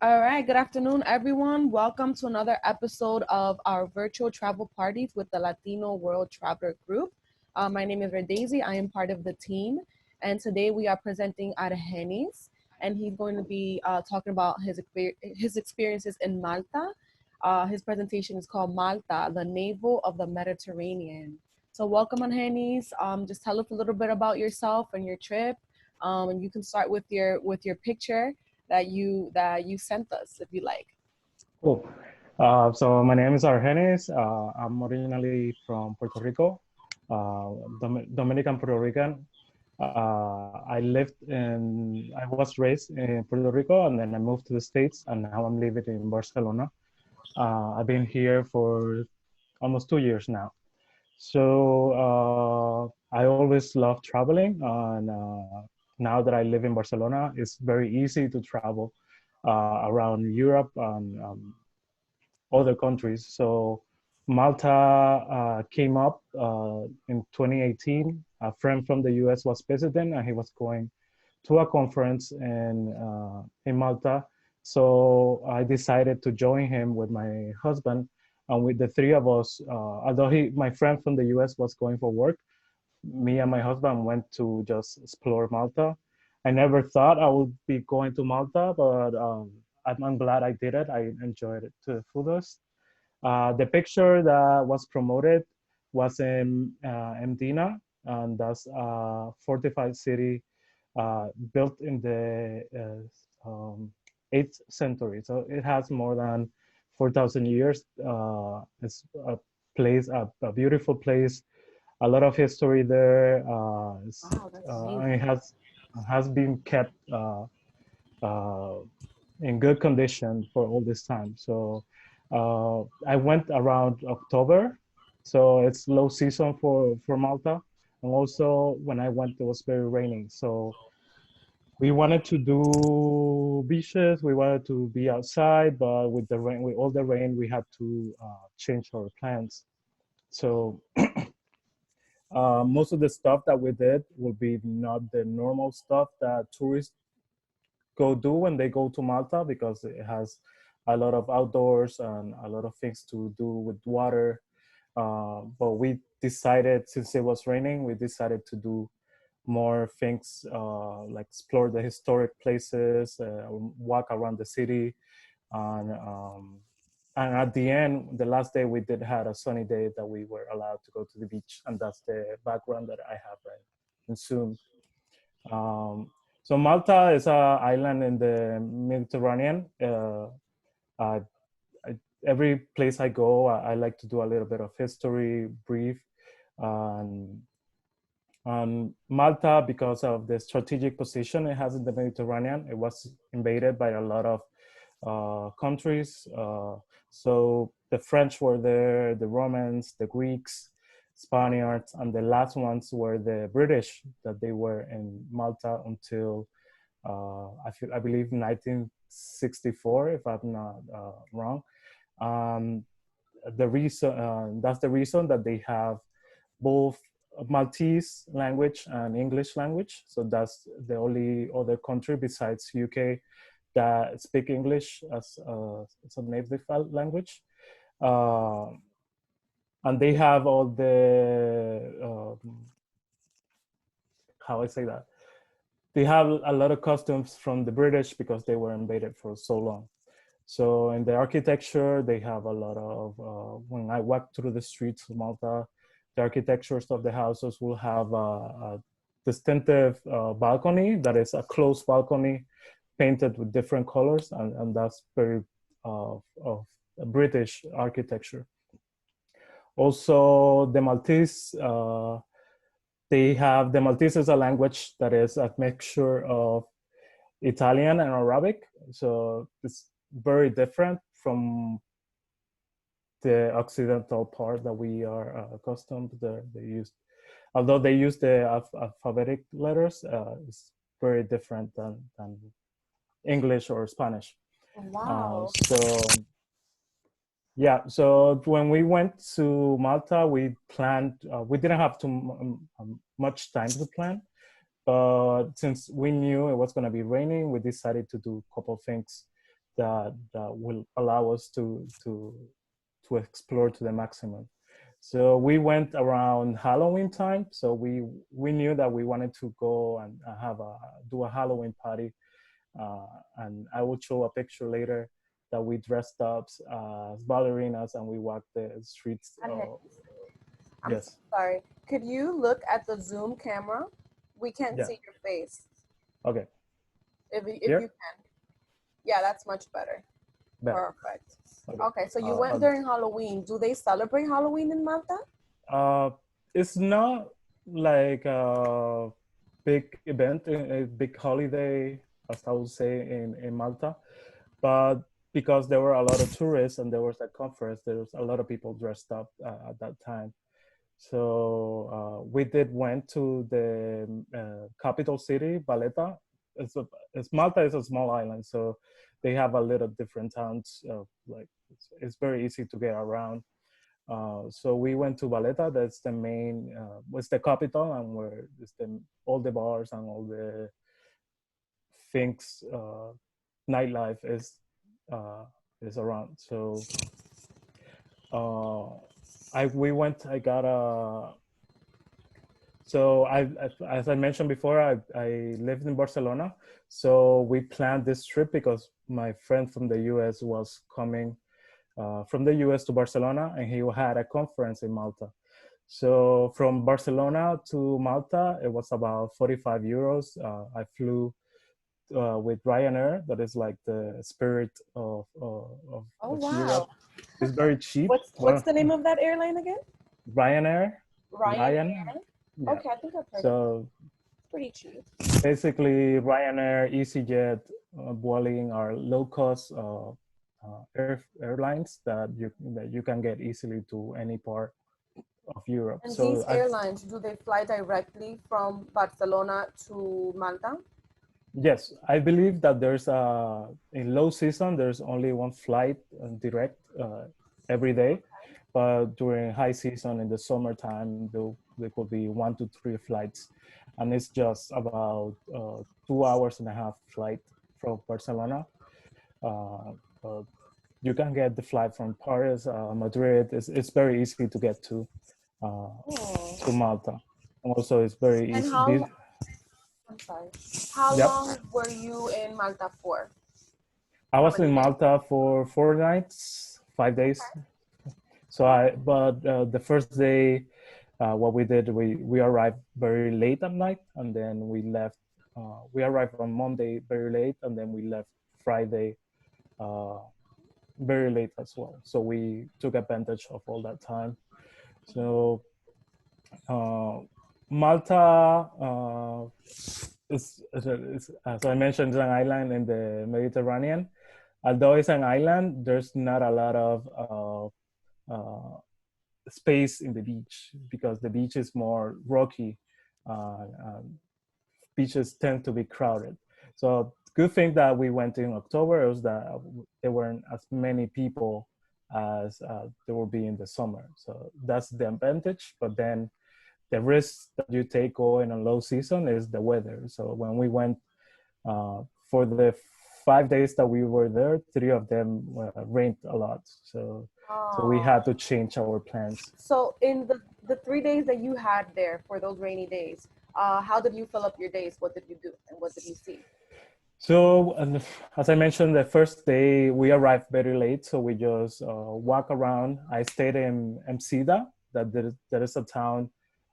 All right, good afternoon, everyone. Welcome to another episode of our virtual travel parties with the Latino World Traveler group. My name is Daisy. I am part of the team, and today we are presenting Argenys, and he's going to be talking about his experiences in Malta. His presentation is called Malta, the Navel of the Mediterranean. So welcome, Argenys. Just tell us a little bit about yourself and your trip, and you can start with your picture that you sent us, if you like. Cool. So my name is Argenys. I'm originally from Puerto Rico, Dominican Puerto Rican. I was raised in Puerto Rico, and then I moved to the States, and now I'm living in Barcelona. I've been here for almost 2 years now. So I always love traveling, and now that I live in Barcelona, it's very easy to travel around Europe and other countries. So Malta came up in 2018. A friend from the US was visiting, and he was going to a conference in Malta. So I decided to join him with my husband, and with the three of us, although my friend from the US was going for work, me and my husband went to just explore Malta. I never thought I would be going to Malta, but I'm glad I did it. I enjoyed it to the fullest. The picture that was promoted was in Mdina, and that's a fortified city built in the 8th century. So it has more than 4,000 years. It's a beautiful place, a lot of history there. Wow, that's It amazing. has been kept uh, in good condition for all this time. So I went around October, so it's low season for Malta. And also when I went, it was very raining. So we wanted to do beaches. We wanted to be outside, but with the rain, with all the rain, we had to change our plans. So most of the stuff that we did will be not the normal stuff that tourists go do when they go to Malta, because it has a lot of outdoors and a lot of things to do with water. But we decided, since it was raining, we decided to do more things, like explore the historic places, walk around the city, and at the end, the last day, we did had a sunny day that we were allowed to go to the beach, and that's the background that I have right in Zoom. Um, so Malta is an island in the Mediterranean. Uh, I, every place I go, I like to do a little bit of history, brief. Um, Malta, because of the strategic position it has in the Mediterranean, it was invaded by a lot of countries. So the French were there, the Romans, the Greeks, Spaniards, and the last ones were the British, that they were in Malta until I believe 1964, if I'm not wrong. Um, the reason That's the reason that they have both Maltese language and English language. So that's the only other country besides UK that speak English as a native language. Uh, and they have all the how I say that, they have a lot of customs from the British because they were invaded for so long. So in the architecture, they have a lot of, when I walk through the streets of Malta, the architectures of the houses will have a distinctive balcony that is a closed balcony painted with different colors, and that's very of British architecture. Also, the Maltese, the Maltese is a language that is a mixture of Italian and Arabic. So it's very different from the Occidental part that we are accustomed to. They use, although they use the alphabetic letters, it's very different than English or Spanish. Wow. So yeah, so when we went to Malta, we planned, we didn't have too much time to plan, but since we knew it was going to be raining, we decided to do a couple of things that will allow us to explore to the maximum. So we went around Halloween time. So we knew that we wanted to go and do a Halloween party. And I will show a picture later that we dressed up as ballerinas and we walked the streets. I'm so Yes. sorry. Could you look at the Zoom camera? We can't Yeah. see your face. Okay. If you Here. can. Yeah, that's much better. Better. Perfect. Okay. Okay, so you went during Halloween. Do they celebrate Halloween in Malta? It's not like a big event, a big holiday, as I would say in Malta, but because there were a lot of tourists and there was a conference, there was a lot of people dressed up at that time. So we did went to the capital city, Valletta. Malta is a small island, so they have a little different towns. Like it's very easy to get around. So we went to Valletta. That's the main, was the capital, and where is all the bars and all the things, nightlife is around. So we went. I got a. So as I mentioned before, I lived in Barcelona. So we planned this trip because my friend from the US was coming from the US to Barcelona, and he had a conference in Malta. So from Barcelona to Malta, it was about 45 euros. I flew with Ryanair, that is like the Spirit Oh of Europe. wow. It's very cheap. What's the name of that airline again? Ryanair, Ryanair. yeah. Okay, I think I've heard of it. So It's pretty cheap. basically, Ryanair, EasyJet, Vueling are low cost airlines that you can get easily to any part of Europe. And these So airlines, do they fly directly from Barcelona to Malta? yes, I believe that there's in low season there's only one flight direct every day, but during high season in the summertime there could be 1 to 3 flights, and it's just about 2 hours and a half flight from Barcelona. Uh, but you can get the flight from Paris, Madrid. It's very easy to get to Oh. Malta, and also it's very And easy. I'm sorry. How Yep. long were you in Malta for? I How was many in days? Malta for 4 nights, 5 days. So the first day, what we did, we arrived very late at night, and then we left. We arrived on Monday very late, and then we left Friday uh, very late as well. So we took advantage of all that time. So uh, Malta as I mentioned, is an island in the Mediterranean. Although it's an island, there's not a lot of space in the beach because the beach is more rocky. Uh, Beaches tend to be crowded. So good thing that we went in October was that there weren't as many people as there will be in the summer. So that's the advantage. But then the risk that you take going on low season is the weather. So when we went for the 5 days that we were there, 3 of them rained a lot. So we had to change our plans. So in the 3 days that you had there for those rainy days, how did you fill up your days? What did you do and what did you see? So as I mentioned, the first day we arrived very late, so we just walk around. I stayed in Msida, that is a town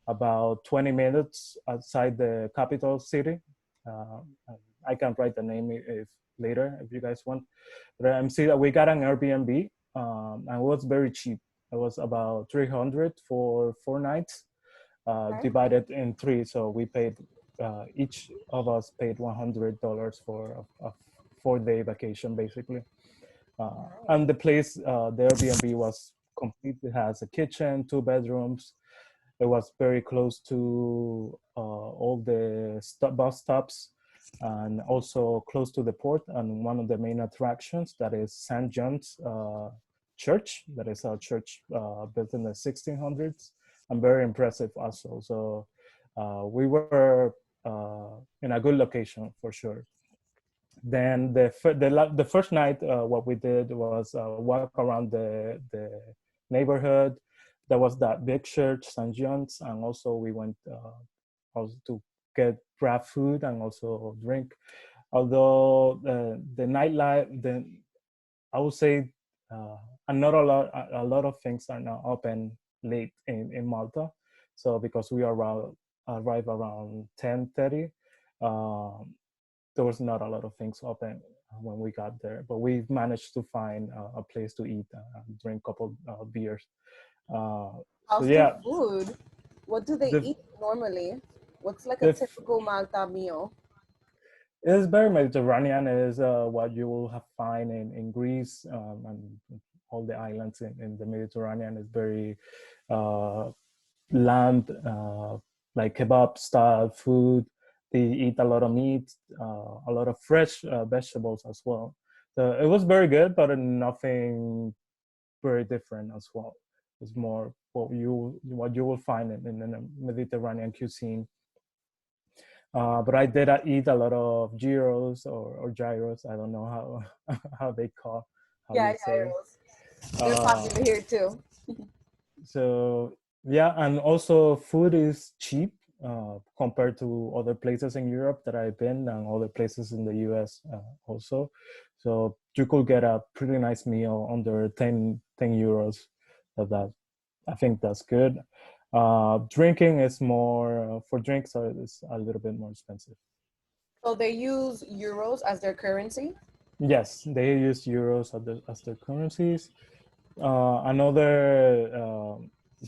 about 20 minutes outside the capital city. Uh, I can write the name if later if you guys want. But Msida, we got an Airbnb, and it was very cheap. It was about 300 for 4 nights, Okay. divided in three. So we paid each of us paid $100 for a 4 day vacation, basically. And the place, the Airbnb was complete. It has a kitchen, 2 bedrooms. It was very close to all the bus stops, and also close to the port and one of the main attractions, that is St. John's Church. That is a church built in the 1600s, and very impressive also. So we were in a good location for sure. Then the first night, what we did was walk around the neighborhood. There was that big church, St. John's, and also we went also to grab food and also drink. Although the nightlife, I would say, uh, and not a lot of things are now open late in Malta. So because we arrive around 10:30, there was not a lot of things open when we got there, but we managed to find a place to eat and drink a couple beers. Uh, so How's the yeah, food? What do they the eat normally? What's like a the typical Malta meal? it is very Mediterranean. It is what you will have find in Greece and all the islands in the Mediterranean. Is very uh, land like kebab style food. They eat a lot of meat, a lot of fresh vegetables as well. So it was very good, but nothing very different as well. It's more what you will find in the Mediterranean cuisine. But I did eat a lot of gyros or gyros. I don't know how they call how Yeah, you say it. gyros. They're Uh, popular here too. so yeah, and also food is cheap compared to other places in Europe that I've been and other places in the US also. So you could get a pretty nice meal under 10 euros. That I think that's good. Drinking is more for drinks is a little bit more expensive. So they use euros as their currency. Yes, they use euros as their currencies. Another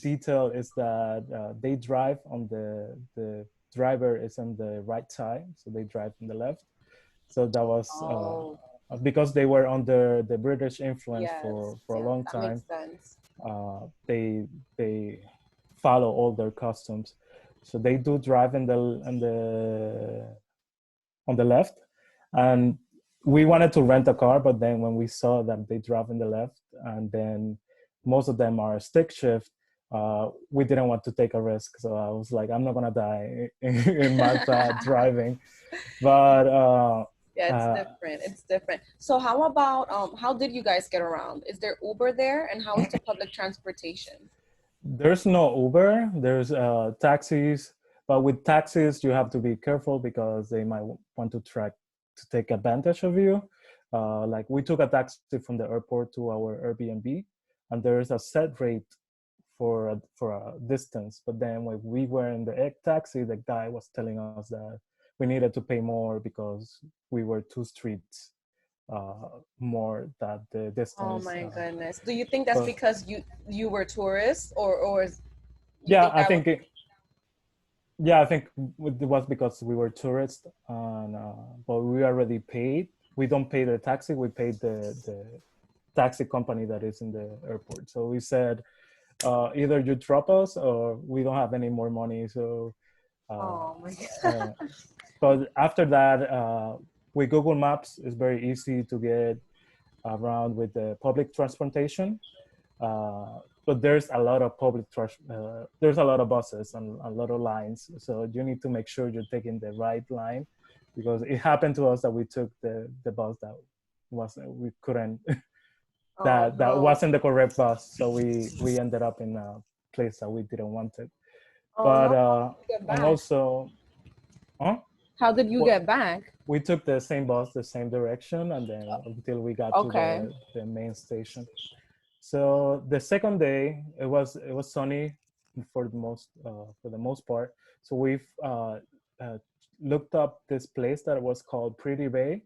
detail is that they drive on the driver is on the right side, so they drive on the left. So that was Oh, because they were under the British influence yes, for a yes, long that makes time. sense. They follow all their customs, so they do drive on the left, and we wanted to rent a car, but then when we saw that they drive in the left, and then most of them are stick shift, we didn't want to take a risk. So I was like, I'm not gonna die in Malta driving, but Yeah, it's uh, different. It's different. So how about how did you guys get around? Is there Uber there and how is the public transportation? there's no Uber. There's taxis, but with taxis you have to be careful because they might want to try to take advantage of you. Like we took a taxi from the airport to our Airbnb, and there's a set rate for a distance. But then when we were in the taxi, the guy was telling us that we needed to pay more because we were 2 streets more that the Oh distance. my goodness. Do you think that's But because you were tourists or you yeah, think that was yeah, I think it was because we were tourists, and but we already paid. We don't pay the taxi. We paid the taxi company that is in the airport. So we said either you drop us or we don't have any more money. So, uh, oh my god. uh, but after that, with Google Maps, it's very easy to get around with the public transportation. But there's a lot of there's a lot of buses and a lot of lines, so you need to make sure you're taking the right line, because it happened to us that we took the bus that was we couldn't Oh that no. wasn't the correct bus, so we ended up in a place that we didn't want it. Oh But no. How did you get and back? also, huh? How did you What get back? we took the same bus, the same direction, and then until we got to Okay. the main station. So the second day, it was sunny for the most part. So we've uh, looked up this place that was called Pretty Bay,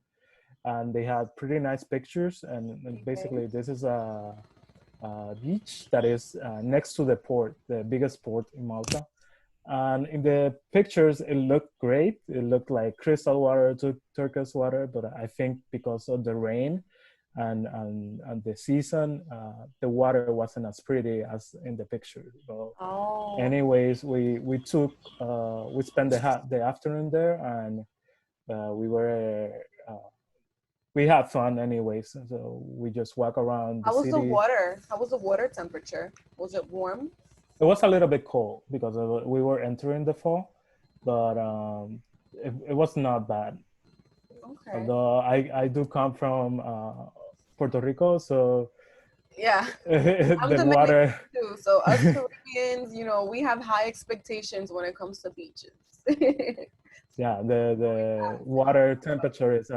and they had pretty nice pictures. And Okay. basically, this is a beach that is next to the port, the biggest port in Malta. And in the pictures, it looked great. It looked like crystal water, turquoise water. But I think because of the rain and the season, the water wasn't as pretty as in the picture. So, Oh. anyways, we spent the afternoon there, and we were we had fun anyways. So we just walk around the How was the city. water? How was the water temperature? Was it warm? It was a little bit cold because we were entering the fall, but it was not bad. Okay. Although I do come from Puerto Rico, so Yeah, I'm the Dominican water, too. So us Caribbeans, we have high expectations when it comes to beaches. yeah, the water temperature is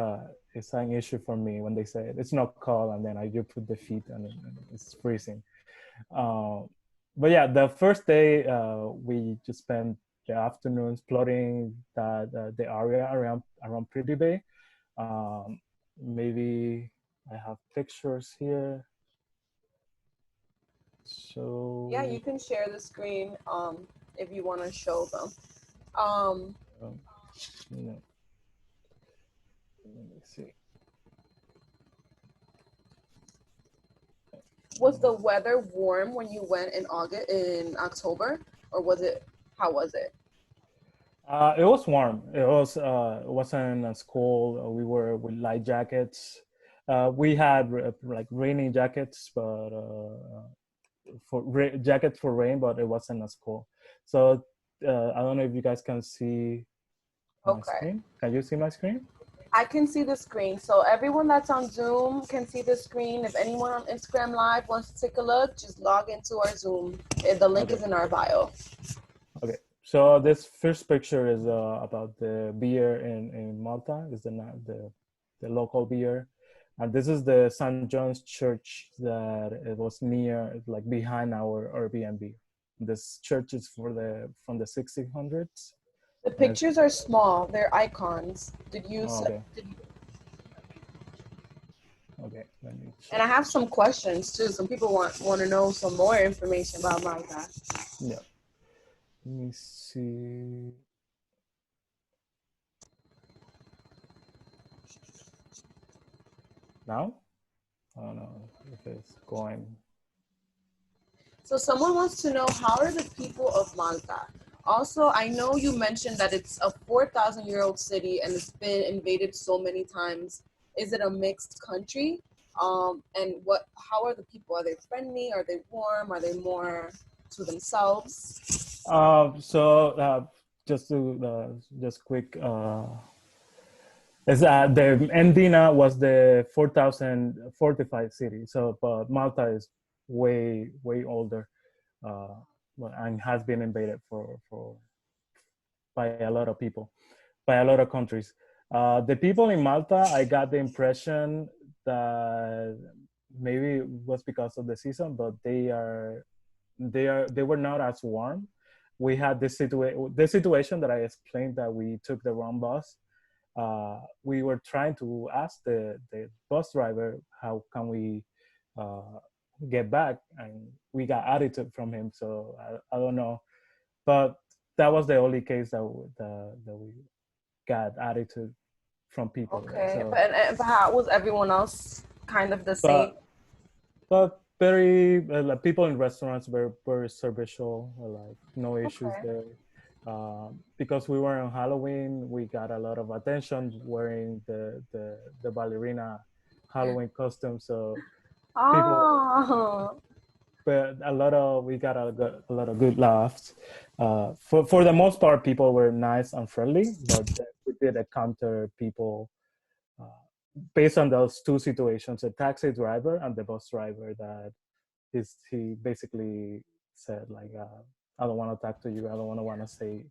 an issue for me when they say it's not cold and then I you put the feet and it's freezing. Uh, but yeah, the first day we just spent the afternoon exploring the area around Pretty Bay. Um, maybe I have pictures here. Yeah, So you can share the screen if you want to show them. Um, um, you know, let me see. was the weather warm when you went in October, or was it? How was it? It was warm. It wasn't as cold. We were with light jackets. We had like rainy jackets, but jackets for rain, but it wasn't as cold. So I don't know if you guys can see my Okay. screen. Can you see my screen? I can see the screen. So everyone that's on Zoom can see the screen. If anyone on Instagram Live wants to take a look, just log into our Zoom. The link Okay. is in our bio. Okay. So this first picture is about the beer in Malta. Is the local beer, and this is the St. John's Church that it was near, like behind our Airbnb. This church is from the 1600s, The and it's pictures are small. They're icons. oh, okay. Okay, let me And check. I have some questions too. Some people want to know some more information about Malta. Yeah, let me see now. I don't know if it's going. So someone wants to know, how are the people of Malta? Also, I know you mentioned that it's a 4,000-year-old city and it's been invaded so many times. Is it a mixed country? And how are the people? Are they friendly? Are they warm? Are they more to themselves? So just to just quick. Is the Andina was the 4045 city, so but Malta is way older, uh, and has been invaded for by a lot of people, by a lot of countries. The people in Malta, I got the impression that maybe it was because of the season, but they were not as warm. We had the situation that I explained, that we took the wrong bus. We were trying to ask the bus driver how can we uh, get back, and we got attitude from him. So I don't know, but that was the only case that we got attitude from people there. Okay, So and how was everyone else kind of the same? but very like people in restaurants were very servicial, like no issues Okay. there. Because we were on Halloween, we got a lot of attention wearing the ballerina Halloween costume. So people, Oh, but a lot of we got a lot of good laughs. For the most part, people were nice and friendly, but we did encounter people uh, based on those two situations: a taxi driver and the bus driver, that he basically said like, I don't want to talk to you. I don't want to say,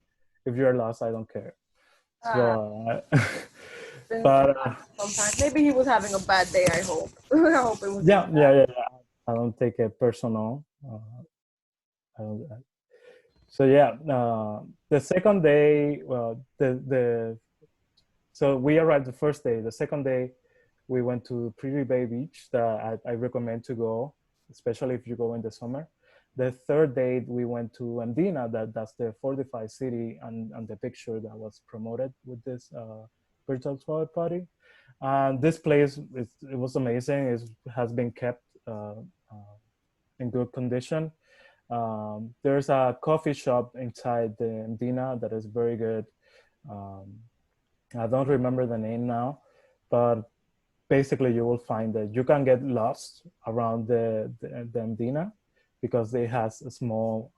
if you're lost, I don't care. ah, So, happens but sometimes. Maybe he was having a bad day. I hope. I hope it was just yeah. I don't take it personal. I don't, so yeah, the second day, well, the so we arrived the first day. The second day, we went to Pretty Bay Beach that I recommend to go, especially if you go in the summer. The third day, we went to Andina, that's the fortified city, and the picture that was promoted with this virtual tour party. And this place, it was amazing. It has been kept in good condition. There's a coffee shop inside the Andina that is very good. Um, I don't remember the name now, but basically you will find that you can get lost around the Andina, because it has a small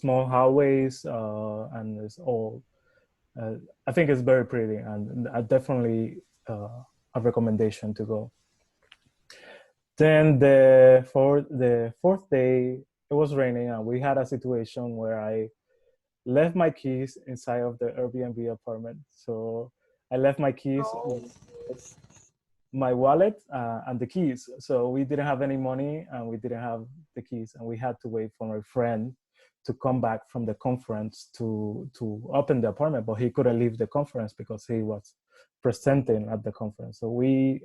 hallways, and it's all I think it's very pretty, and I definitely a recommendation to go. Then for the fourth day, it was raining, and we had a situation where I left my keys inside of the Airbnb apartment. So I left my keys Oh, with my wallet and the keys. So we didn't have any money and we didn't have the keys, and we had to wait for my friend to come back from the conference to open the apartment, but he couldn't leave the conference because he was presenting at the conference. So we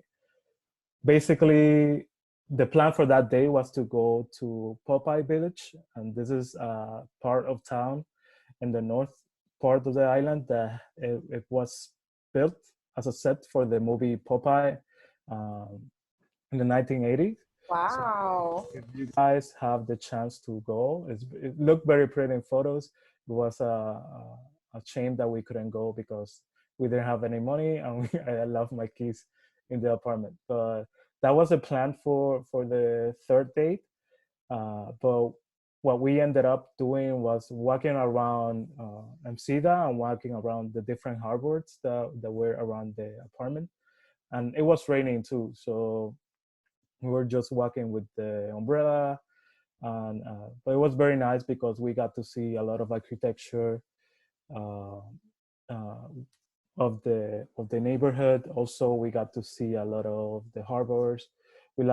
basically, the plan for that day was to go to Popeye Village, and this is a part of town in the north part of the island that it was built as a set for the movie Popeye um, in the 1980s. So wow. if you guys have the chance to go, it looked very pretty in photos. It was a shame that we couldn't go because we didn't have any money, and I left my keys in the apartment. But that was a plan for the third date. But what we ended up doing was walking around Msida and walking around the different harbors that were around the apartment. And it was raining too. So we were just walking with the umbrella. And but it was very nice because we got to see a lot of architecture uh, uh, of the neighborhood. Also, we got to see a lot of the harbors. We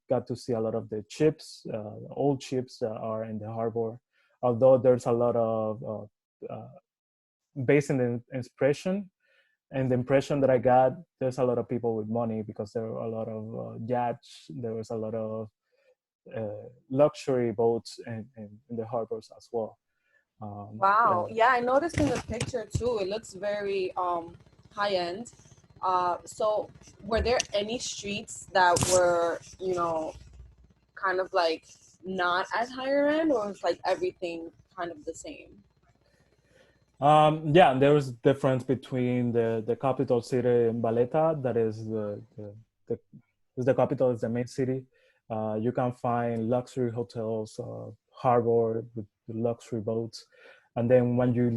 got to see a lot of the ships, old ships that are in the harbor. Although there's a lot of based in the impression, and the impression that I got, there's a lot of people with money because there were a lot of yachts. There was a lot of luxury boats in the harbors as well. Wow. Yeah, I noticed in the picture too. It looks very high end. So were there any streets that were, kind of like not as higher end, or was like everything kind of the same? Yeah, there was difference between the capital city in Valletta, that is the is the capital, is the main city. You can find luxury hotels, harbor with luxury boats, and then once you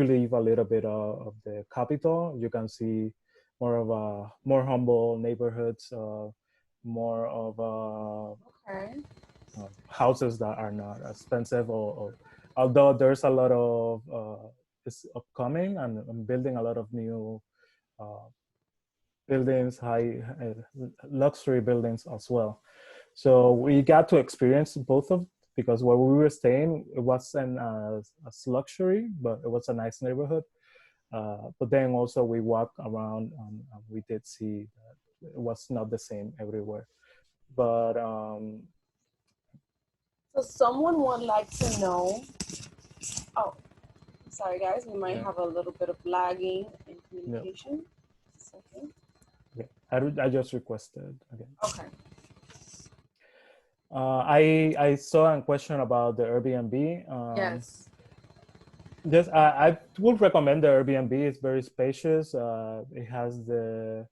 leave a little bit of the capital, you can see more humble neighborhoods, more of Okay. houses that are not expensive, or although there's a lot of is upcoming, and I'm building a lot of new uh, buildings, high luxury buildings as well. So we got to experience both of, because where we were staying, it wasn't as luxury, but it was a nice neighborhood. But then also we walked around, and we did see that it was not the same everywhere. But So someone would like to know. Oh, sorry guys, we might yeah, have a little bit of lagging in no, communication. Just a second. yeah, I just requested again. Okay. I saw a question about the Airbnb. Yes. Just I would recommend the Airbnb. It's very spacious. It has uh,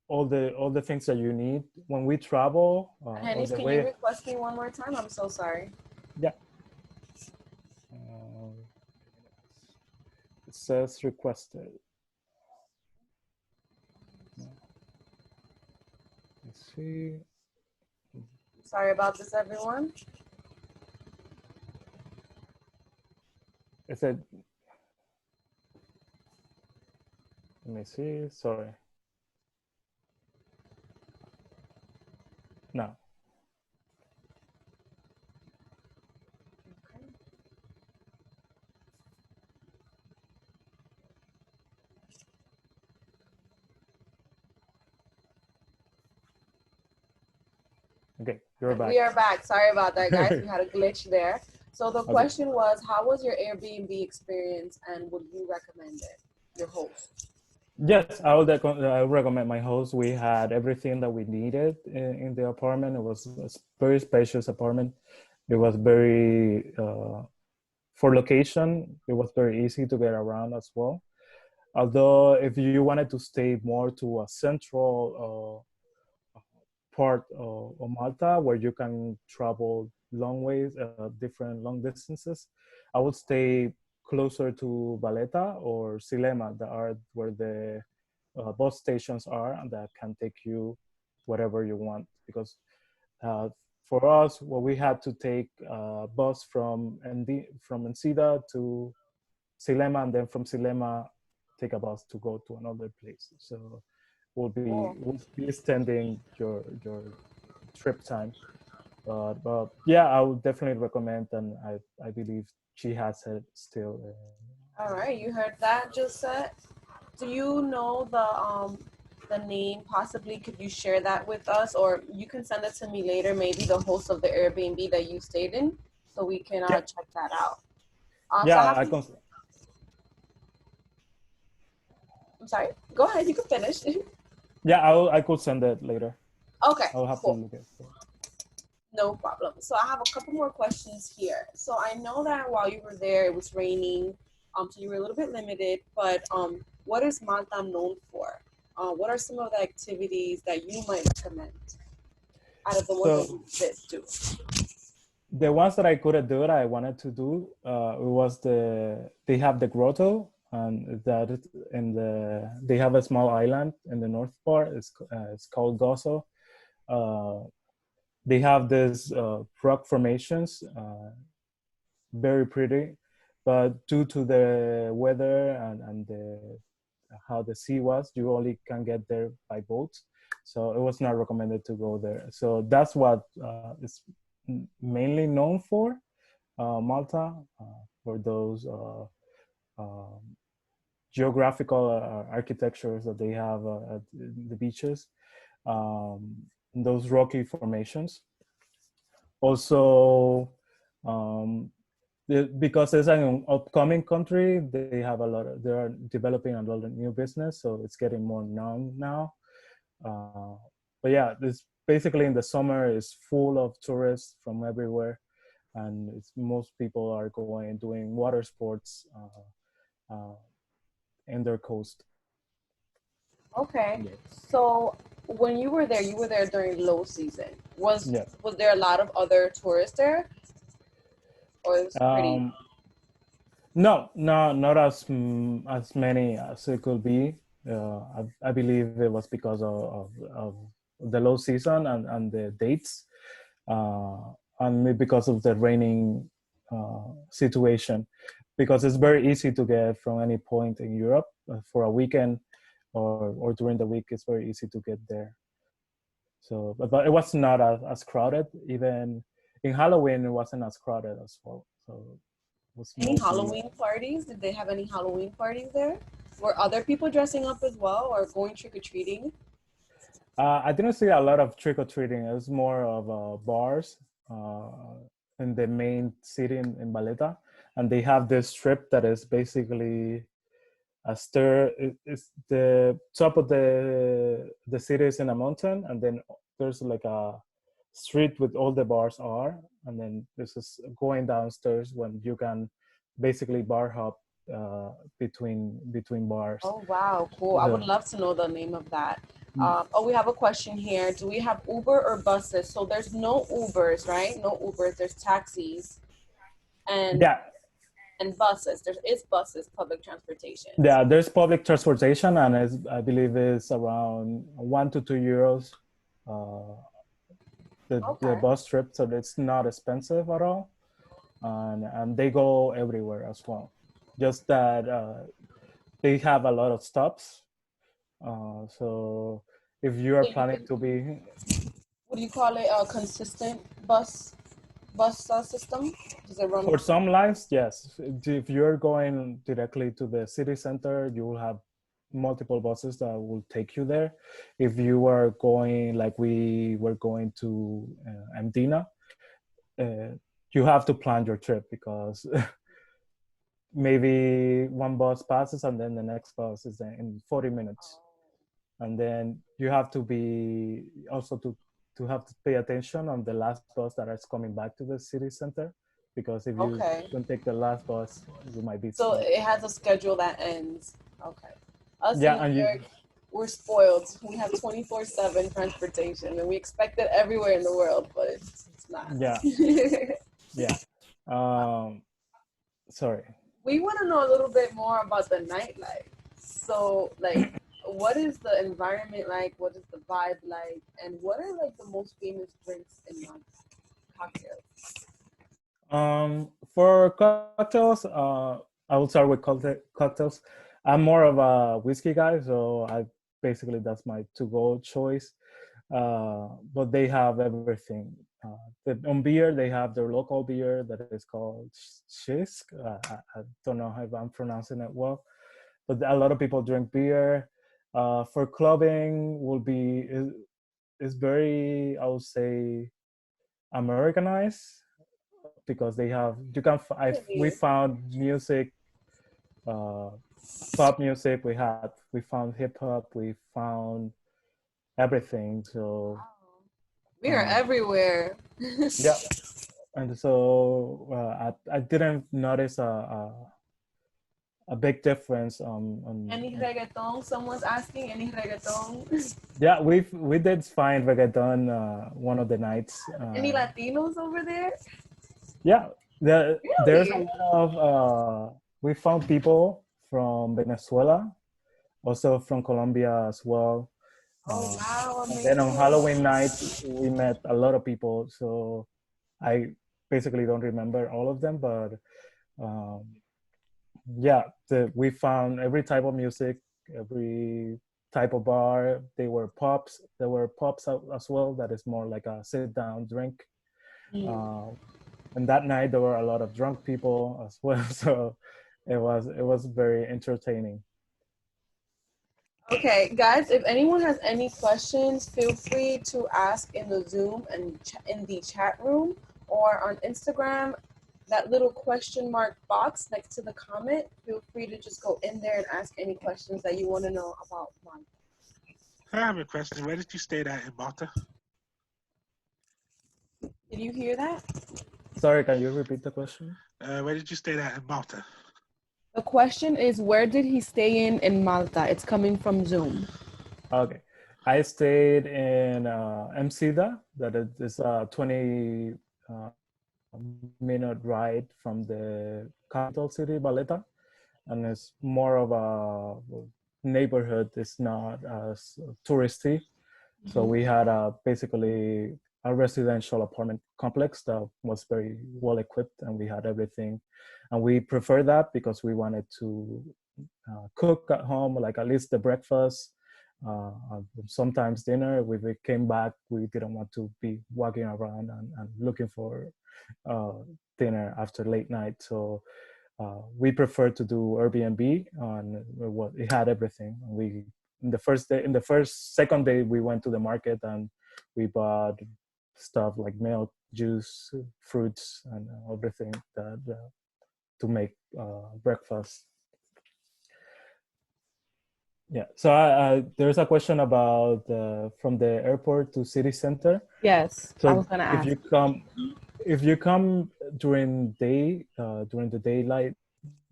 all the things that you need when we travel. All Henny's, the can you way, request me one more time? I'm so sorry. yeah. Um, it says requested. Let's see. Sorry about this, everyone. It said. Let me see. Sorry. No. Okay. Okay, you're back. We are back. Sorry about that, guys. We had a glitch there. So the Okay. question was, how was your Airbnb experience, and would you recommend it? Your host. Yes, I would recommend my host. We had everything that we needed in the apartment. It was a very spacious apartment. It was very, for location, it was very easy to get around as well. Although, if you wanted to stay more to a central part of Malta, where you can travel long ways, different long distances, I would stay. closer to Valletta or Silema, that are where the bus stations are, and that can take you wherever you want. Because for us, well, we had to take a bus from Ensida to Silema, and then from Silema take a bus to go to another place. So Cool. we'll be extending your trip time. But yeah, I would definitely recommend, and I believe she has it still. All right, you heard that, Josette? Do you know the name? Possibly, could you share that with us, or you can send it to me later? Maybe the host of the Airbnb that you stayed in, so we can Yeah, check that out. So I yeah, have. I'm sorry. Go ahead. You can finish. yeah, I could send it later. Okay. I'll have to Cool. look at it. No problem. So I have a couple more questions here. So I know that while you were there, it was raining, so you were a little bit limited. But what is Malta known for? What are some of the activities that you might recommend out of the ones that So you did do? the ones that I couldn't do, I wanted to do, it was they have the grotto, and that they have a small island in the north part. It's called Gozo. They have these rock formations, very pretty, but due to the weather and how the sea was, you only can get there by boat. So it was not recommended to go there. So that's what it's mainly known for, Malta, for those geographical architectures that they have at the beaches, um, those rocky formations. Also, um, because it's an upcoming country, they are developing a lot of new business, so it's getting more known now. Uh, but yeah, this basically in the summer is full of tourists from everywhere, and most people are going doing water sports in their coast. Okay. Yes. So when you were there during low season. Yeah. Was there a lot of other tourists there, or it was pretty? Um, no, no, not as many as it could be. I believe it was because of the low season and the dates, uh, and because of the raining situation. Because it's very easy to get from any point in Europe for a weekend, or during the week. It's very easy to get there. So, but it was not as crowded. Even in Halloween, it wasn't as crowded as well. So it was Any mostly. Halloween parties? Did they have any Halloween parties there? Were other people dressing up as well or going trick or treating? I didn't see a lot of trick or treating. It was more of bars uh, in the main city in Valletta, and they have this strip that is basically a stair. It's the top of the city is in a mountain, and then there's like a street with all the bars are, and then this is going downstairs when you can basically bar hop between bars. Oh, wow, cool. I would So, love to know the name of that. We have a question here. Do we have Uber or buses? So there's no Ubers, right? No Ubers. There's taxis and yeah, and buses. There is buses, public transportation. yeah, there's public transportation, and I believe it's around €1 to €2 uh, the Okay. bus trip, so it's not expensive at all, and they go everywhere as well. Just that they have a lot of stops, so if you are So you planning can, to be. what do you call it? A consistent bus system? Does it run? For some lines, yes. If you're going directly to the city center, you will have multiple buses that will take you there. If you are going, like we were going to Andina, uh, you have to plan your trip, because maybe one bus passes and then the next bus is in 40 minutes. And then you have to be also to have to pay attention on the last bus that is coming back to the city center, because if you Okay. don't take the last bus, you might be So stuck. it has a schedule that ends. Okay. Us in Yeah, New and you. York, we're spoiled. We have 24/7 transportation, and we expect it everywhere in the world, but it's not. Yeah, yeah. Um, Sorry. we want to know a little bit more about the nightlife. So, like, what is the environment like? What is the vibe like? And what are like the most famous drinks in Malta? Cocktails. For cocktails, I will start with cocktails. I'm more of a whiskey guy, so I basically that's my to-go choice. But they have everything. On beer, they have their local beer that is called Shisk. I don't know if I'm pronouncing it well, but a lot of people drink beer. For clubbing, will be is very, I would say, Americanized because they have we Really? found music, uh, pop music. We found hip hop. We found everything. So We are uh, everywhere. yeah, and so I didn't notice a big difference Any on reggaeton? Someone's asking. Any reggaeton? yeah, we did find reggaeton one of the nights. Any Latinos over there? Yeah, there's a Really? lot of we found people from Venezuela, also from Colombia as well. Oh Uh, wow, and then on amazing. Halloween night, we met a lot of people. So I basically don't remember all of them, but um, yeah, we found every type of music, every type of bar. They were pubs. There were pubs as well. That is more like a sit-down drink. Mm. Uh, and that night there were a lot of drunk people as well. So it was very entertaining. Okay, guys, if anyone has any questions, feel free to ask in the Zoom and in the chat room or on Instagram. That little question mark box next to the comment, feel free to just go in there and ask any questions that you want to know about Malta. I have a question. Where did you stay at in Malta? Did you hear that? Sorry, can you repeat the question? Where did you stay at in Malta? The question is, where did he stay in Malta? It's coming from Zoom. Okay, I stayed in Msida. That is a 20-minute ride from the capital city, Valletta, and it's more of a neighborhood. It's not as touristy. So we had basically a residential apartment complex that was very well equipped, and we had everything. And we prefer that because we wanted to cook at home, like at least the breakfast, sometimes dinner. We came back, we didn't want to be walking around and looking for uh, dinner after late night. So we prefer to do Airbnb, and what it had everything. We in the second day, we went to the market and we bought stuff like milk, juice, fruits, and everything that to make breakfast. Yeah. So there's a question about from the airport to city center. Yes, I So was gonna ask. if you come during the daylight,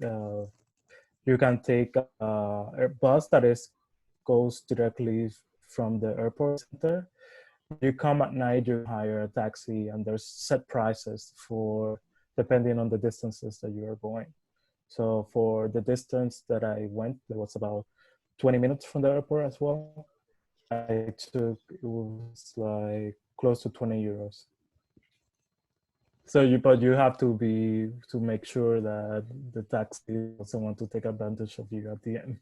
uh, you can take a bus that is goes directly from the airport center. You come at night, you hire a taxi, and there's set prices for depending on the distances that you are going. So for the distance that I went, there was about 20 minutes from the airport as well. It was like close to 20 euros. So but you have to make sure that the taxi doesn't want to take advantage of you at the end.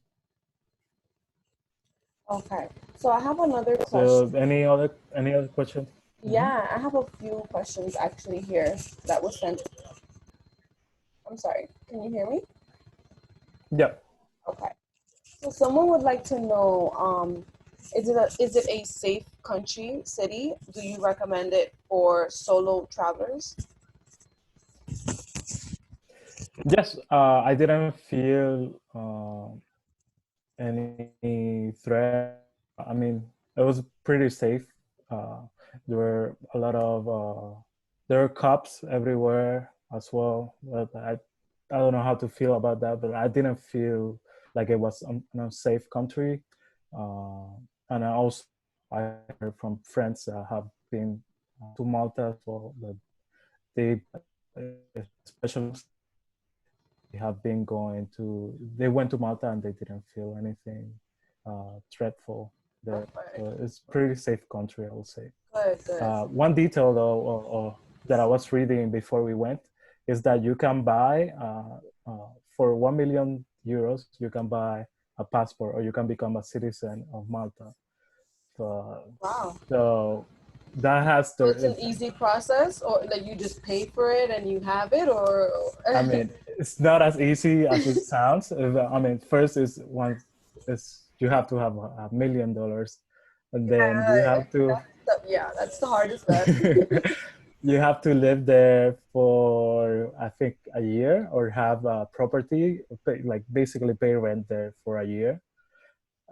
Okay, so I have another question. So any other questions? Mm-hmm. Yeah, I have a few questions actually here that was sent. I'm sorry, can you hear me? Yeah. Okay. So someone would like to know, is it a safe country, city? Do you recommend it for solo travelers? Yes. I didn't feel any threat. I mean, it was pretty safe. Uh, there were a lot of there were cops everywhere as well. But I don't know how to feel about that. But I didn't feel like it was an unsafe country. Uh, and I heard from friends that have been to Malta as well that they especially have been they went to Malta and they didn't feel anything dreadful there. Okay. So it's pretty safe country, I would say. Good, good. One detail though, that I was reading before we went, is that you can buy for 1 million euros, you can buy a passport, or you can become a citizen of Malta. Wow. So that has So it's an easy process, or like you just pay for it and you have it, or I mean, it's not as easy as it sounds. I mean, first is you have to have $1 million, and then you have to that's the hardest step. you have to live there for, I think, a year, or have a property, like basically pay rent there for a year.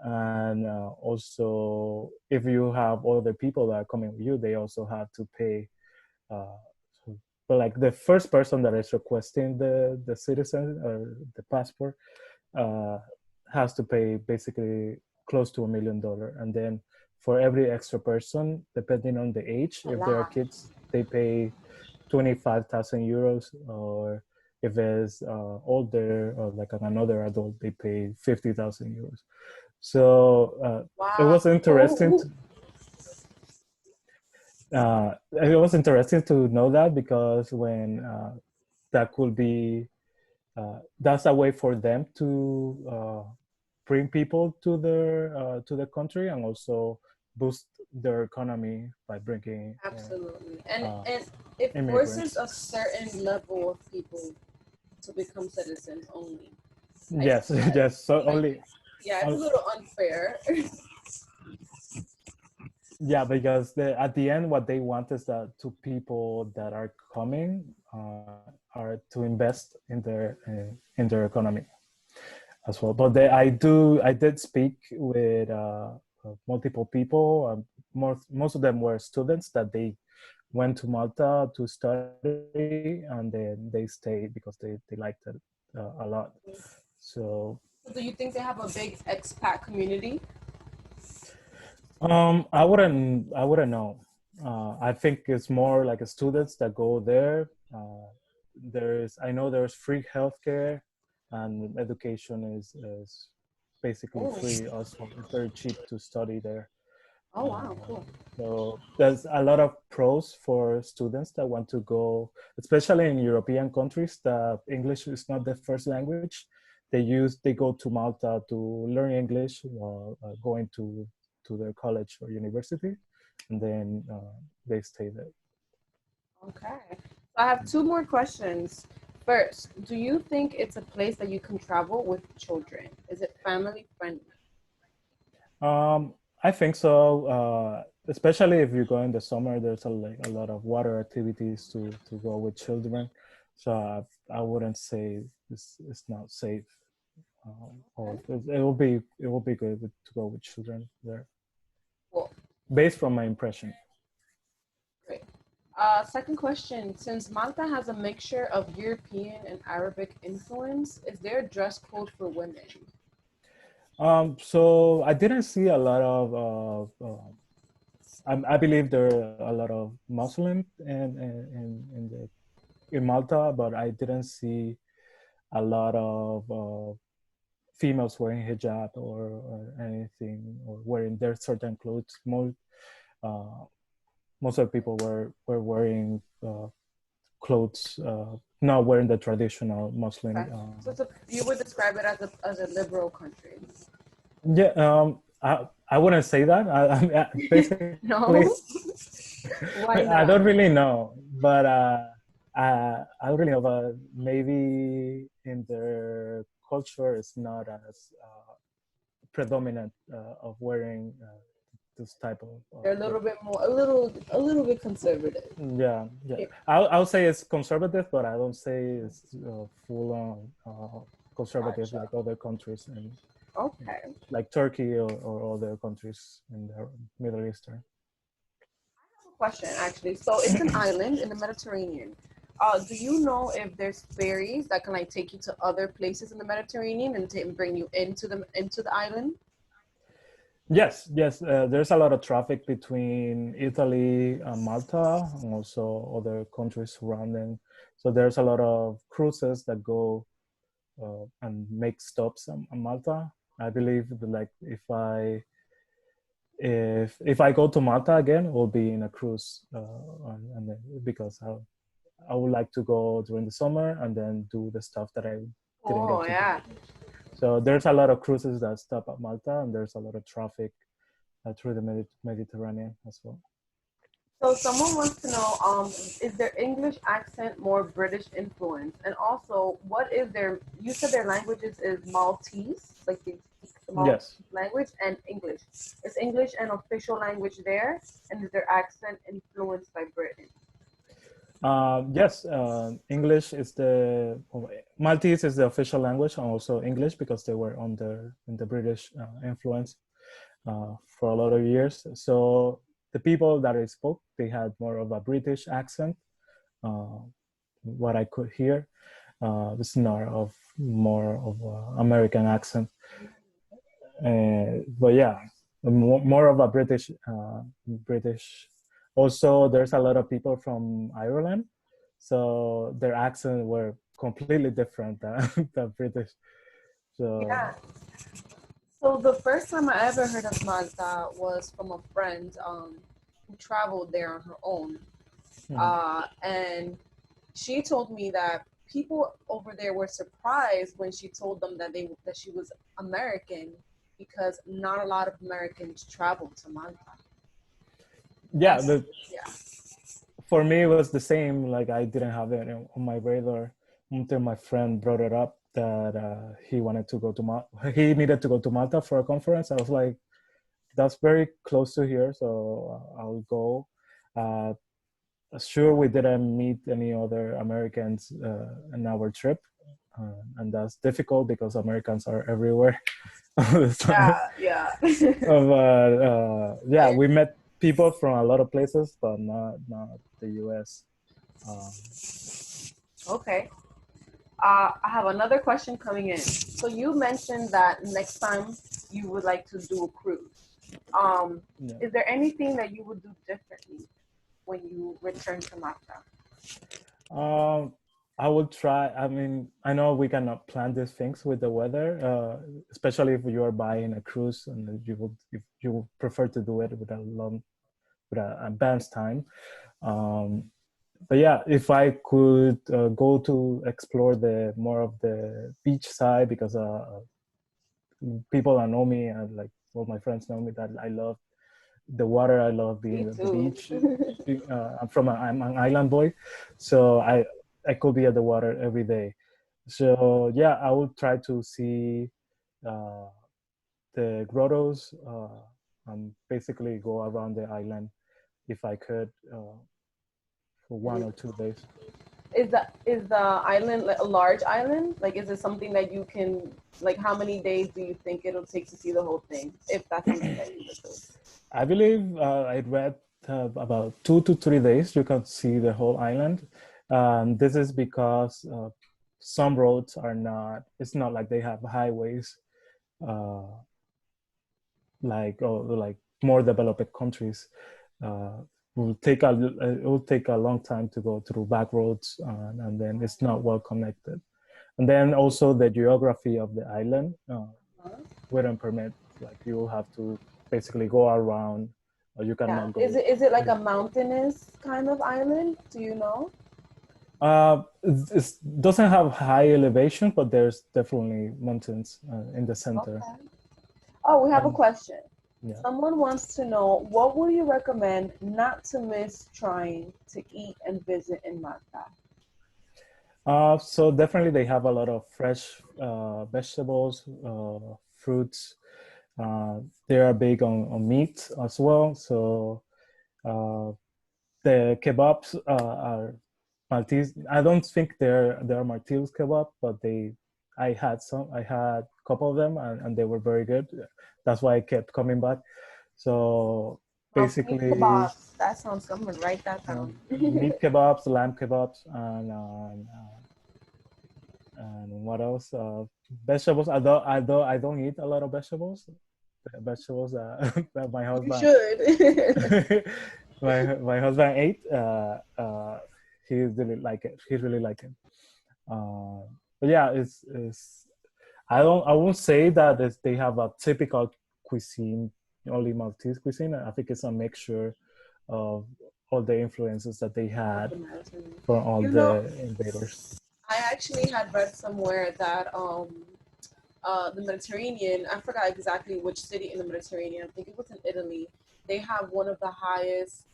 And also, if you have other people that are coming with you, they also have to pay. Uh, but like the first person that is requesting the citizen or the passport uh, has to pay basically close to $1 million, and then for every extra person, depending on the age, if there are kids, they pay 25,000 euros, or if it's older, or like another adult, they pay 50,000 euros. So it was interesting. It was interesting to know that, because when that could be that's a way for them to bring people to the country, and also boost their economy by bringing Absolutely, and it forces immigrants. a certain level of people to become citizens only. Yes, yes. So only. Yeah, it's a little unfair. Yeah, because at the end, what they want is that two people that are coming are to invest in their economy as well. But I did speak with multiple people. Most of them were students that they went to Malta to study, and then they stayed because they liked it a lot. So Do you think they have a big expat community? I wouldn't know. I think it's more like students that go there. I know there's free healthcare, and education is basically free. Also, it's very cheap to study there. Oh wow, cool. So there's a lot of pros for students that want to go, especially in European countries that English is not the first language. They go to Malta to learn English while going to their college or university, and then they stay there. Okay. I have two more questions. First, do you think it's a place that you can travel with children? Is it family friendly? I think so. Especially if you go in the summer, there's a lot of water activities to go with children. So I wouldn't say it's not safe. Or it will be good to go with children there. Cool. Based from my impression. Great. Second question, since Malta has a mixture of European and Arabic influence, is there a dress code for women? So I didn't see a lot of. I believe there are a lot of Muslim in Malta, but I didn't see a lot of females wearing hijab or anything, or wearing their certain clothes. Most of the people were wearing clothes, not wearing the traditional Muslim. Okay. So you would describe it as a liberal country? Yeah, I wouldn't say that. Basically, No. Why not? I don't really know, but I don't really know. But maybe in their culture, it's not as predominant of wearing this type of. They're a little bit more, a little bit conservative. Yeah, yeah. I'll say it's conservative, but I don't say it's full on conservative like other countries, and okay, like Turkey or other countries in the Middle Eastern. I have a question actually. So it's an island in the Mediterranean. Do you know if there's ferries that can like take you to other places in the Mediterranean and bring you into the island? Yes, yes. There's a lot of traffic between Italy and Malta, and also other countries surrounding. So there's a lot of cruises that go and make stops on Malta. I believe that, like, if I go to Malta again, it will be in a cruise, and then, because I would like to go during the summer and then do the stuff that I didn't Oh, get to do. yeah. So there's a lot of cruises that stop at Malta, and there's a lot of traffic through the Mediterranean as well. So someone wants to know, is their English accent more British influence? And also, what is their, you said their languages is Maltese, like they speak the Maltese Yes. language, and English. Is English an official language there? And is their accent influenced by Britain? Yes, English is Maltese is the official language, and also English, because they were under the British influence for a lot of years. So the people that I spoke, they had more of a British accent. What I could hear, it's not of more of American accent. But yeah, more of a British. Also, there's a lot of people from Ireland, so their accent were completely different than the British. So Yeah. So the first time I ever heard of Malta was from a friend who traveled there on her own. And she told me that people over there were surprised when she told them that she was American, because not a lot of Americans travel to Malta. yeah, Yeah. for me it was the same. Like, I didn't have it on my radar until my friend brought it up that he wanted to go to Malta. He needed to go to Malta for a conference. I was like, that's very close to here, so I'll go. Sure, we didn't meet any other Americans in our trip, and that's difficult because Americans are everywhere all the time. Yeah. Yeah, we met people from a lot of places, but not the US. Okay. I have another question coming in. So you mentioned that next time you would like to do a cruise. Yeah. Is there anything that you would do differently when you return to Malta? I will try. I mean, I know we cannot plan these things with the weather, especially if you are buying a cruise and if you would prefer to do it with an advanced time. But yeah, if I could go to explore the more of the beach side, because people that know me, and like all my friends know me, that I love the water. I love being at the beach. I'm an island boy, so I could be at the water every day. So yeah, I will try to see the grottos and basically go around the island if I could for 1 or 2 days. Is the island like a large island? Like, is it something that you can, like, how many days do you think it'll take to see the whole thing, if that's something that you would do? I believe I read about 2 to 3 days you can see the whole island. This is because some roads are not, it's not like they have highways like more developed countries. It will take a long time to go through back roads, and then it's not well connected. And then also the geography of the island wouldn't permit, like, you will have to basically go around, or you cannot go. Is it like a mountainous kind of island? Do you know? It doesn't have high elevation, but there's definitely mountains in the center. Okay. Oh, we have a question. Yeah. Someone wants to know, what would you recommend not to miss trying to eat and visit in Malta? So definitely they have a lot of fresh vegetables, fruits. They are big on meat as well. So the kebabs are Maltese. I don't think they're Maltese kebab, but I had a couple of them, and they were very good. That's why I kept coming back. So basically, Meat kebabs. That sounds good. I'm gonna write that down. meat kebabs, lamb kebabs, and what else? Vegetables. Although I don't eat a lot of vegetables. The vegetables that my husband. You should. my husband ate. He really like it. But yeah, it's I won't say that they have a typical cuisine, only Maltese cuisine. I think it's a mixture of all the influences that they had The Mediterranean. from all You know, the invaders. I actually had read somewhere that the Mediterranean, I forgot exactly which city in the Mediterranean, I think it was in Italy, they have one of the highest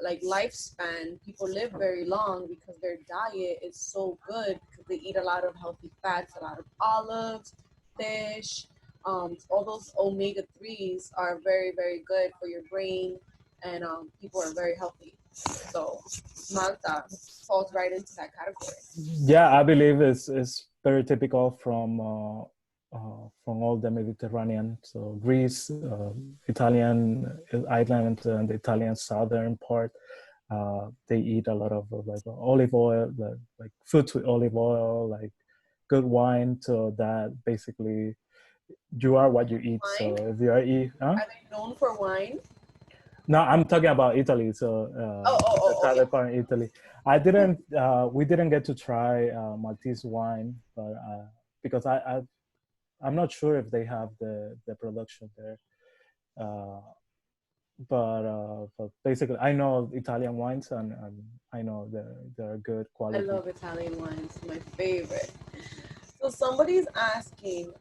like lifespan. People live very long because their diet is so good because they eat a lot of healthy fats, a lot of olives, fish. All those omega 3s are very, very good for your brain, and people are very healthy. So Malta falls right into that category. Yeah, I believe it's very typical from all the Mediterranean. So Greece, Italian island, and the Italian southern part. They eat a lot of like olive oil, like foods with olive oil, like good wine. So that basically you are what you eat. So Wine? if you are eat, huh? Are they known for wine? No, I'm talking about Italy. So the Yeah. southern part of Italy. I didn't. We didn't get to try Maltese wine, but because I'm not sure if they have the production there. Uh, but basically, I know Italian wines, and I know they're good I quality. love Italian wines, my favorite. So somebody's asking,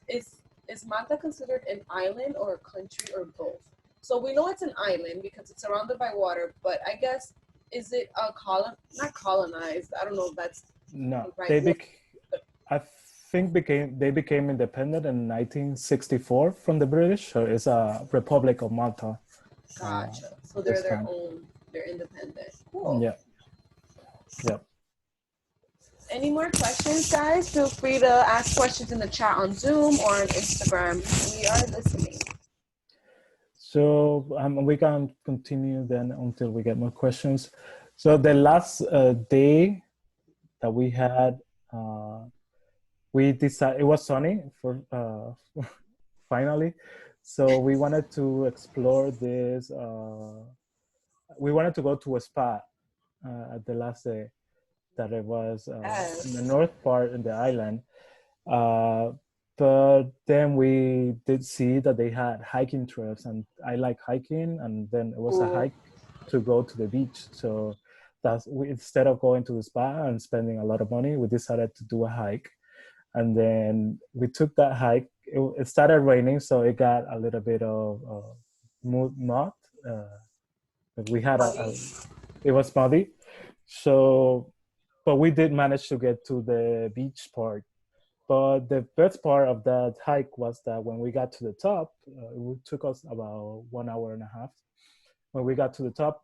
is is Malta considered an island or a country or both? So we know it's an island because it's surrounded by water, but I guess is it a not colonized? I don't know if that's No, the right word. I think they became independent in 1964 from the British. So it's a Republic of Malta. Gotcha. So they're This their time, own. They're independent. Cool. yeah, yeah. Any more questions, guys? Feel free to ask questions in the chat on Zoom or on Instagram. We are listening. So we can continue then until we get more questions. So the last day that we had, we decided it was sunny for finally. So we wanted to explore this. We wanted to go to a spa at the last day that it was in the Yes. north part in the island. Uh, but then we did see that they had hiking trails, and I like hiking. And then it was a Ooh. hike to go to the beach. So instead of going to the spa and spending a lot of money, we decided to do a hike. And then we took that hike. It started raining, so it got a little bit of mud. Uh, we had it was muddy. So, but we did manage to get to the beach part. But the best part of that hike was that when we got to the top, it took us about 1 hour and a half. When we got to the top,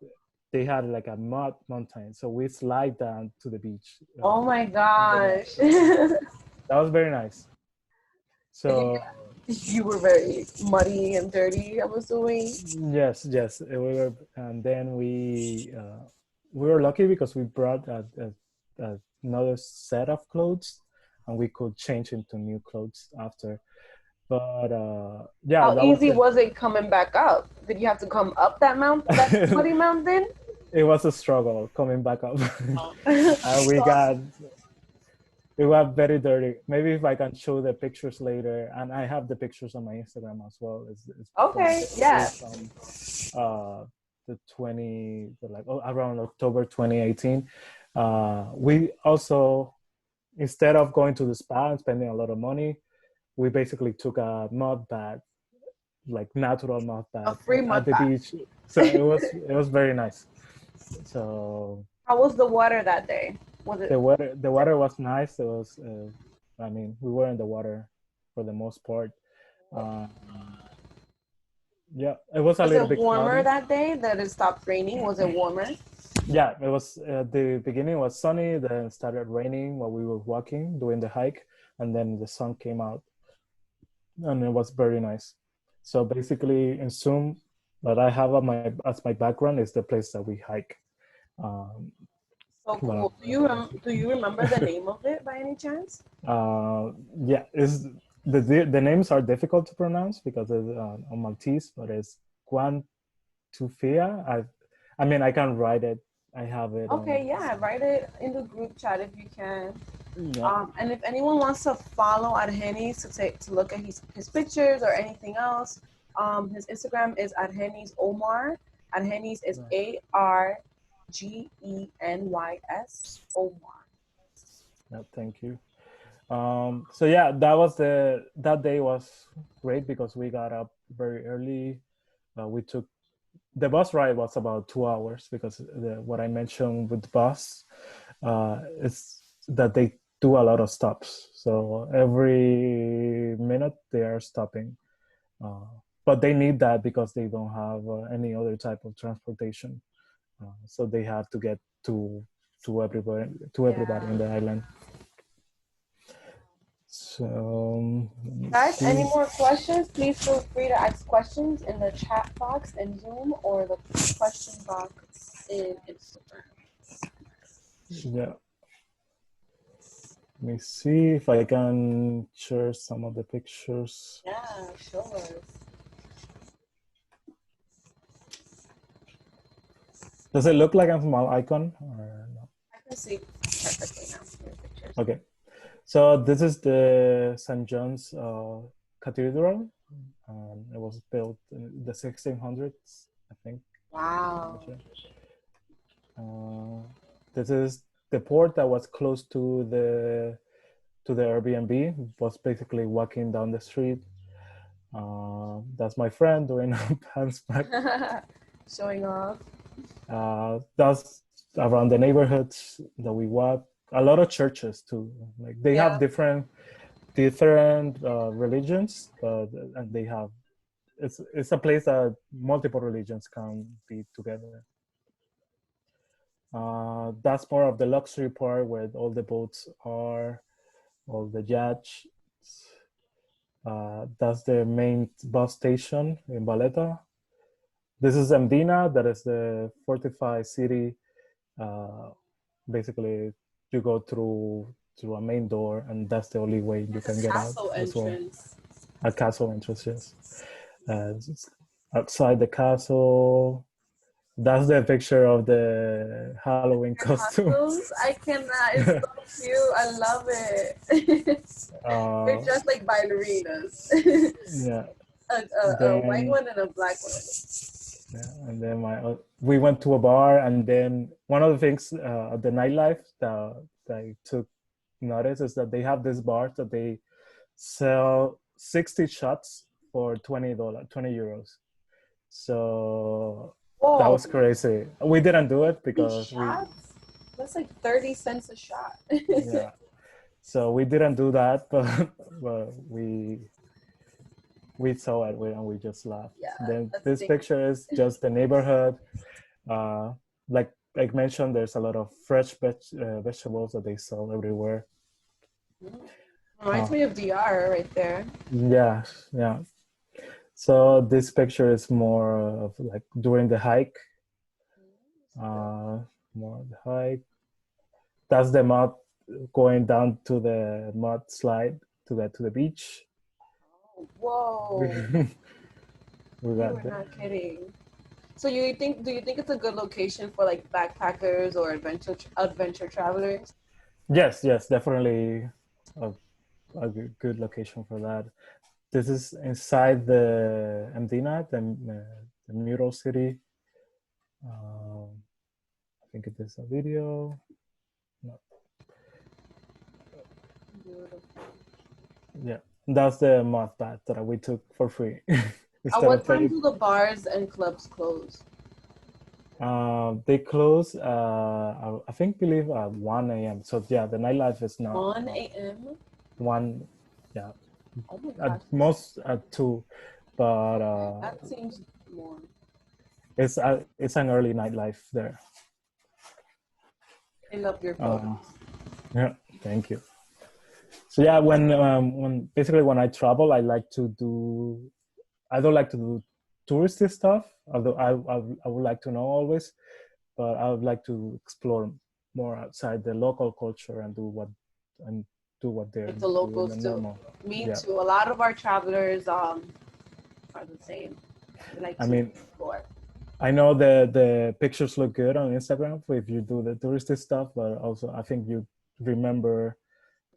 they had like a mud mountain, so we slide down to the beach. Oh my In the mud. gosh. That was very nice. So You were very muddy and dirty, I'm assuming. yes, we were, and then we were lucky because we brought another set of clothes, and we could change into new clothes after. But yeah, How that was easy it. was it coming back up? Did you have to come up that mountain, that muddy mountain? It was a struggle coming back up. Oh. And we got very dirty. Maybe if I can show the pictures later, and I have the pictures on my Instagram as well. It's from Okay, the yeah. the around October 2018. We also, instead of going to the spa and spending a lot of money, we basically took a mud bath, like natural mud A bath free at mud the bath. beach. So it was very nice. So How was the water that day? Was it the water was nice. It was I mean, we were in the water for the most part. Uh, yeah, it was a was little it bit warmer cloudy. that day that it stopped raining? Was it warmer? Yeah, it was the beginning was sunny, then it started raining while we were walking doing the hike, and then the sun came out, and it was very nice. So basically, in Zoom, that I have on as my background is the place that we hike. Um, So well, cool. Do you remember the name of it by any chance? yeah, is the names are difficult to pronounce because it's on Maltese, but it's Guantufia. I mean, I can write it. I have it Okay, on. yeah, write it in the group chat if you can. Yeah. And if anyone wants to follow Argenys to look at his pictures or anything else, his Instagram is Argenys Omar. Argenys is ARGENYS Omar. Yeah, thank you. So yeah, that day was great because we got up very early. We took the bus ride was about 2 hours because what I mentioned with the bus is that they do a lot of stops. So every minute they are stopping, but they need that because they don't have any other type of transportation. So they have to get to everybody in the island. So Guys, any more questions? Please feel free to ask questions in the chat box in Zoom or the question box in Instagram. Yeah. Let me see if I can share some of the pictures. Yeah, sure. Does it look like a small icon or no? I can see perfectly now your pictures. Okay. So this is the St. John's Cathedral. It was built in the 1600s, I think. Wow. This is the port that was close to the Airbnb. Was basically walking down the street. That's my friend doing a pants back. Showing off. That's around the neighborhoods that we walk. A lot of churches too. Like they have different religions, and they have it's a place that multiple religions can be together. That's more of the luxury part where all the boats are, all the yachts. That's the main bus station in Valletta. This is Mdina, that is the fortified city. Basically, you go through a main door, and that's the only way you can get out as well. A castle entrance, yes. Outside the castle, that's the picture of the Halloween costumes. I cannot. It's so cute. I love it. They're just like ballerinas. Yeah. A white one and a black one. Yeah, and then we went to a bar, and then one of the things at the nightlife that I took notice is that they have this bar that they sell 60 shots for $20, 20 euros. So that was crazy. We didn't do it because that's like 30 cents a shot. Yeah. So we didn't do that, but we saw it and we just laughed. Yeah, then this picture is just the neighborhood. Like I mentioned, there's a lot of fresh vegetables that they sell everywhere. Reminds me of DR right there. Yeah, yeah. So this picture is more of like during the hike. More of the hike. That's the mud going down to the mud slide to get to the beach. Whoa. You're not kidding. So do you think it's a good location for like backpackers or adventure travelers? Yes, definitely a good location for that. This is inside the Mdina, the mural city. I think it is a video. No. Yeah, that's the mud bath that we took for free. At what time do the bars and clubs close? They close, I believe at 1 a.m. So yeah, the nightlife is not 1 a.m. 1, yeah. Oh my gosh. At most at 2, but that seems more. It's an early nightlife there. I love your photos. Yeah, thank you. So yeah, when I travel, I don't like to do touristy stuff, although I would like to know always, but I would like to explore more outside the local culture and do what they're like the locals do. Normal. Me too. A lot of our travelers are the same. Explore. I know the pictures look good on Instagram if you do the touristy stuff, but also I think you remember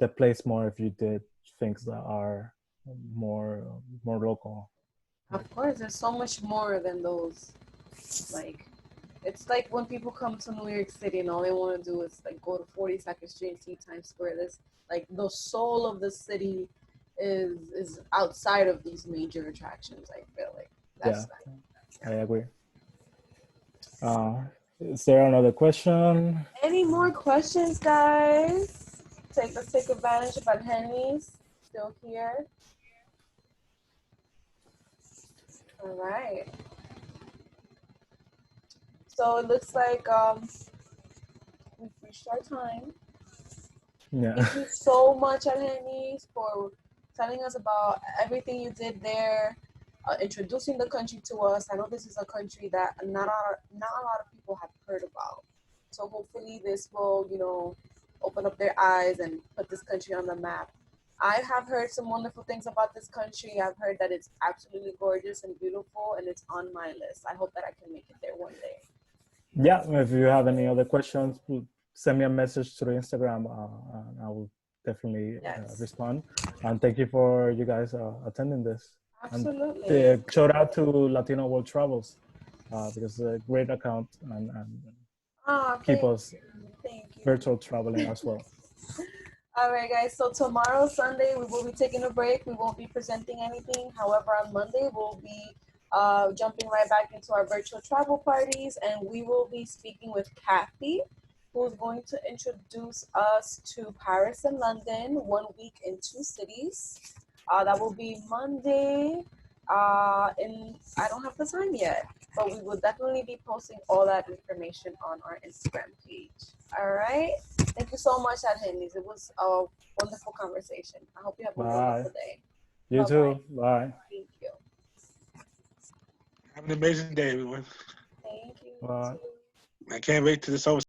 the place more if you did things that are more local. Of course, there's so much more than those. Like, it's like when people come to New York City and all they want to do is like go to 42nd Street and see Times Square. This like the soul of the city is outside of these major attractions. I feel like that's I agree. Is there another question? Any more questions, guys? Let's take advantage of Argenys still here. All right. So it looks like we've reached our time. Yeah. Thank you so much, Argenys, for telling us about everything you did there, introducing the country to us. I know this is a country that not a lot of people have heard about. So hopefully this will, open up their eyes and put this country on the map. I have heard some wonderful things about this country. I've heard that it's absolutely gorgeous and beautiful, and it's on my list. I hope that I can make it there one day. Yeah, if you have any other questions, send me a message through Instagram, and I will definitely respond. And thank you for you guys attending this. Absolutely. And shout out to Latino World Travels because it's a great account and keep us virtual traveling as well. All right, guys. So tomorrow, Sunday, we will be taking a break. We won't be presenting anything. However, on Monday, we'll be jumping right back into our virtual travel parties, and we will be speaking with Kathy, who's going to introduce us to Paris and London, 1 week in 2 cities. That will be Monday. I don't have the time yet, but we will definitely be posting all that information on our Instagram page. All right. Thank you so much, Argenys. It was a wonderful conversation. I hope you have a wonderful day. You Bye-bye. Too. Bye. Thank you. Have an amazing day, everyone. Thank you. Bye. I can't wait till this over.